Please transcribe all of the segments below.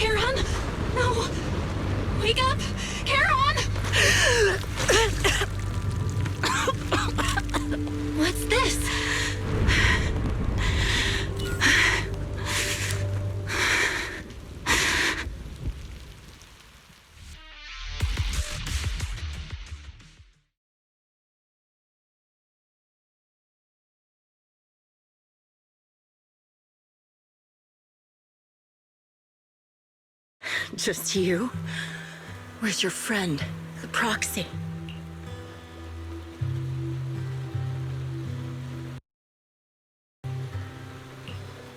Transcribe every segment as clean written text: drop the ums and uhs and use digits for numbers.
Charon? No! Wake up! Charon! What's this? Just you? Where's your friend, the Proxy?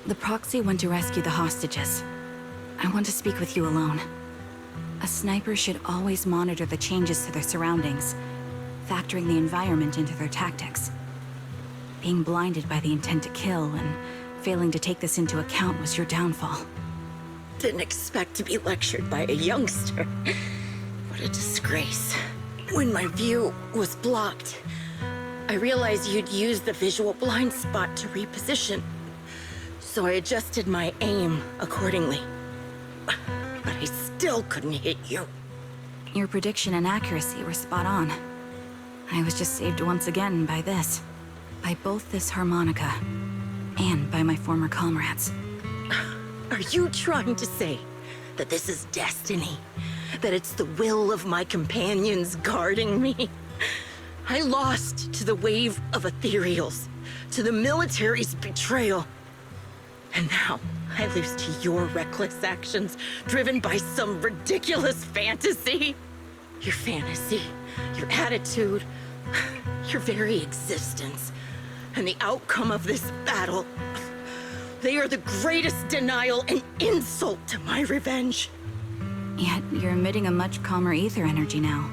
The Proxy went to rescue the hostages. I want to speak with you alone. A sniper should always monitor the changes to their surroundings, factoring the environment into their tactics. Being blinded by the intent to kill and failing to take this into account was your downfall. Didn't expect to be lectured by a youngster. What a disgrace. When my view was blocked, I realized you'd used the visual blind spot to reposition. So I adjusted my aim accordingly. But I still couldn't hit you. Your prediction and accuracy were spot on. I was just saved once again by this. By both this harmonica, and by my former comrades. Are you trying to say that this is destiny? That it's the will of my companions guarding me? I lost to the wave of ethereals, to the military's betrayal. And now I lose to your reckless actions, driven by some ridiculous fantasy. Your fantasy, your attitude, your very existence, and the outcome of this battle. They are the greatest denial and insult to my revenge. Yet you're emitting a much calmer ether energy now.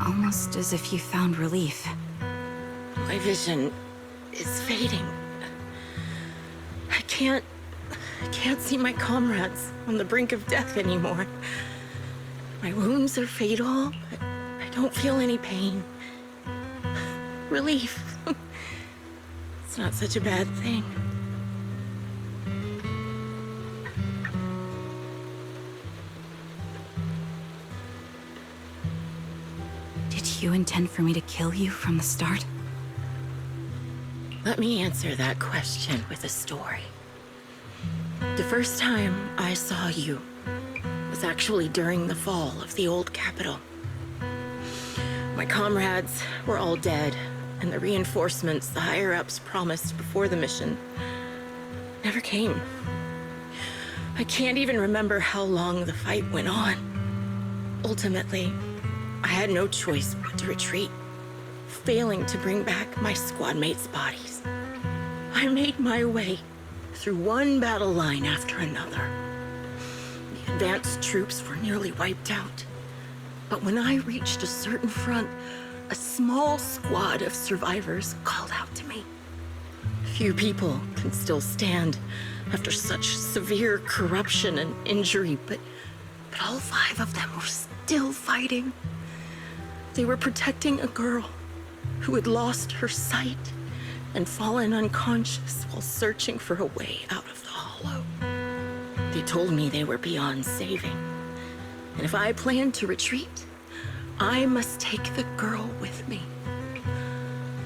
Almost as if you found relief. My vision is fading. I can't see my comrades on the brink of death anymore. My wounds are fatal, but I don't feel any pain. Relief. It's not such a bad thing. Did you intend for me to kill you from the start? Let me answer that question with a story. The first time I saw you was actually during the fall of the old capital. My comrades were all dead, and the reinforcements the higher-ups promised before the mission never came. I can't even remember how long the fight went on. Ultimately, I had no choice but to retreat, failing to bring back my squad mates' bodies. I made my way through one battle line after another. The advanced troops were nearly wiped out. But when I reached a certain front, a small squad of survivors called out to me. Few people can still stand after such severe corruption and injury, but all 5 of them were still fighting. They were protecting a girl who had lost her sight and fallen unconscious while searching for a way out of the hollow. They told me they were beyond saving, and if I planned to retreat, I must take the girl with me.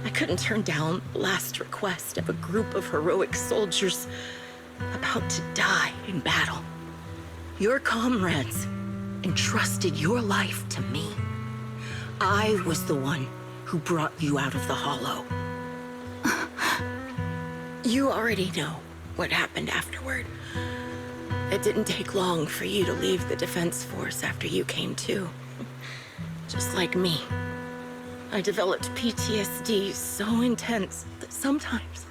I couldn't turn down the last request of a group of heroic soldiers about to die in battle. Your comrades entrusted your life to me. I was the one who brought you out of the hollow. You already know what happened afterward. It didn't take long for you to leave the Defense Force after you came to. Just like me. I developed PTSD so intense that sometimes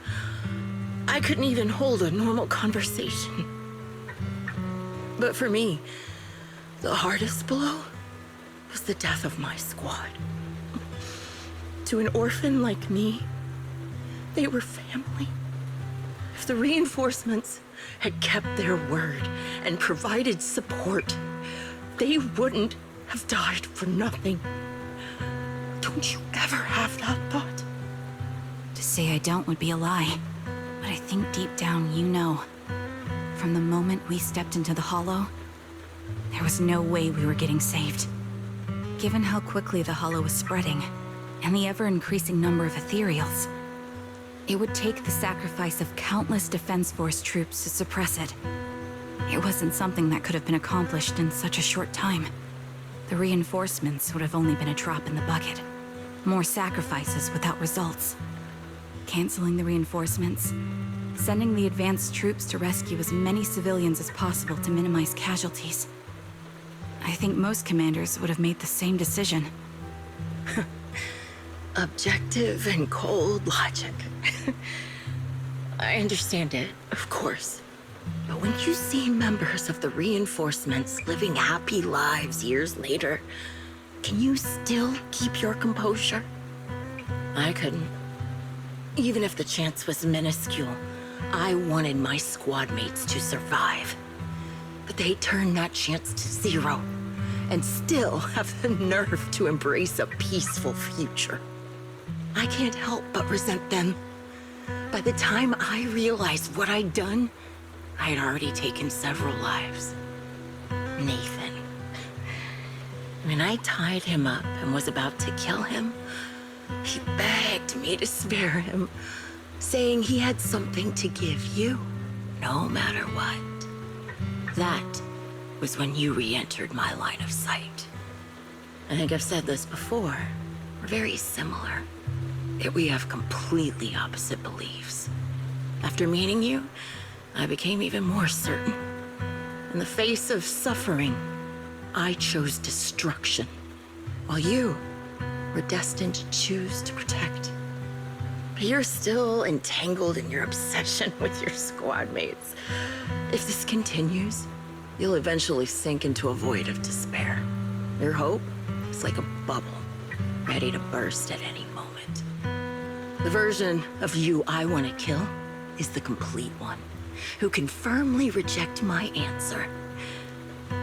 I couldn't even hold a normal conversation. But for me, the hardest blow was the death of my squad. To an orphan like me, they were family. If the reinforcements had kept their word and provided support, they wouldn't have died for nothing. Don't you ever have that thought? To say I don't would be a lie. But I think deep down you know. From the moment we stepped into the Hollow, There was no way we were getting saved. Given how quickly the Hollow was spreading, and the ever-increasing number of Ethereals, it would take the sacrifice of countless Defense Force troops to suppress it. It wasn't something that could have been accomplished in such a short time. The reinforcements would have only been a drop in the bucket. More sacrifices without results. Canceling the reinforcements, sending the advanced troops to rescue as many civilians as possible to minimize casualties. I think most commanders would have made the same decision. Objective and cold logic. I understand it, of course. But when you see members of the reinforcements living happy lives years later, can you still keep your composure? I couldn't. Even if the chance was minuscule, I wanted my squad mates to survive. But they turned that chance to zero, and still have the nerve to embrace a peaceful future. I can't help but resent them. By the time I realized what I'd done, I had already taken several lives. Nathan. When I tied him up and was about to kill him, he begged me to spare him, saying he had something to give you, no matter what. That was when you re-entered my line of sight. I think I've said this before. We're very similar, yet we have completely opposite beliefs. After meeting you, I became even more certain. In the face of suffering, I chose destruction, while you were destined to choose to protect. But you're still entangled in your obsession with your squad mates. If this continues, you'll eventually sink into a void of despair. Your hope is like a bubble, ready to burst at any moment. The version of you I want to kill is the complete one, who can firmly reject my answer.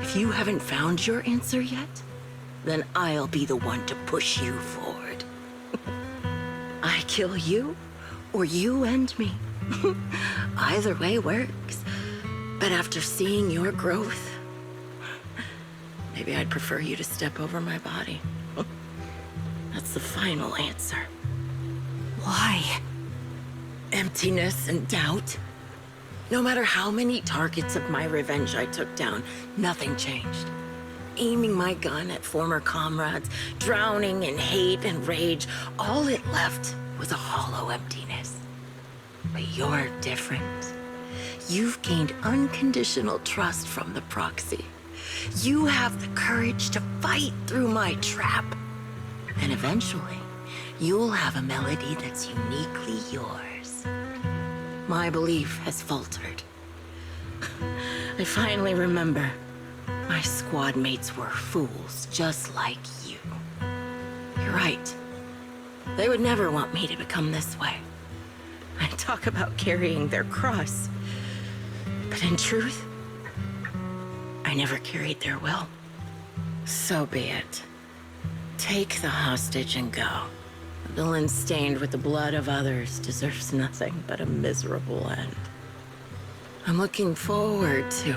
If you haven't found your answer yet, then I'll be the one to push you forward. I kill you, or you end me. Either way works. But after seeing your growth, maybe I'd prefer you to step over my body. That's the final answer. Why? Emptiness and doubt. No matter how many targets of my revenge I took down, nothing changed. Aiming my gun at former comrades, drowning in hate and rage, all it left was a hollow emptiness. But you're different. You've gained unconditional trust from the proxy. You have the courage to fight through my trap. And eventually, you'll have a melody that's uniquely yours. My belief has faltered. I finally remember. My squad mates were fools, just like you. You're right. They would never want me to become this way. I talk about carrying their cross. But in truth, I never carried their will. So be it. Take the hostage and go. A villain stained with the blood of others deserves nothing but a miserable end. I'm looking forward to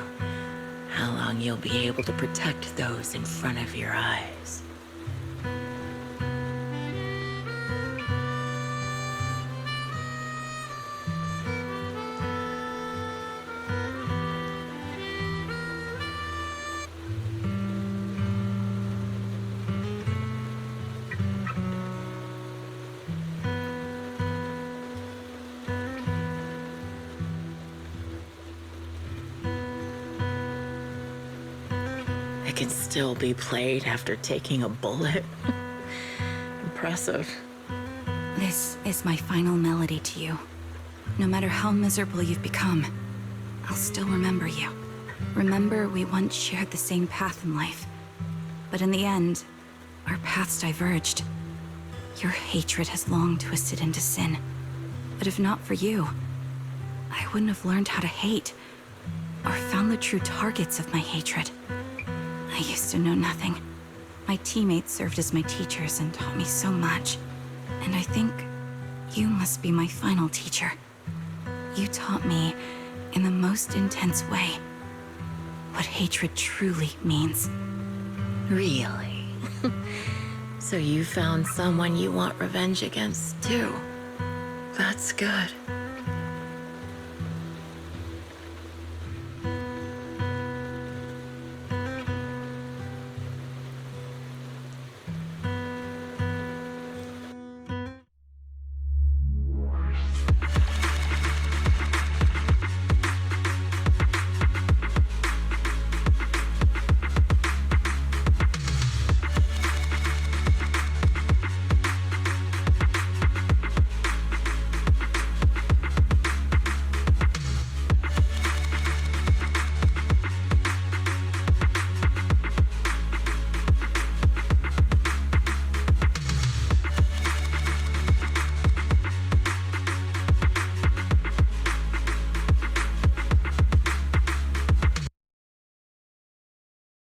how long you'll be able to protect those in front of your eyes. Can still be played after taking a bullet. Impressive. This is my final melody to you. No matter how miserable you've become, I'll still remember you. Remember we once shared the same path in life. But in the end, our paths diverged. Your hatred has long twisted into sin. But if not for you, I wouldn't have learned how to hate, or found the true targets of my hatred. I used to know nothing. My teammates served as my teachers and taught me so much. And I think you must be my final teacher. You taught me in the most intense way what hatred truly means. Really? So you found someone you want revenge against, too. That's good.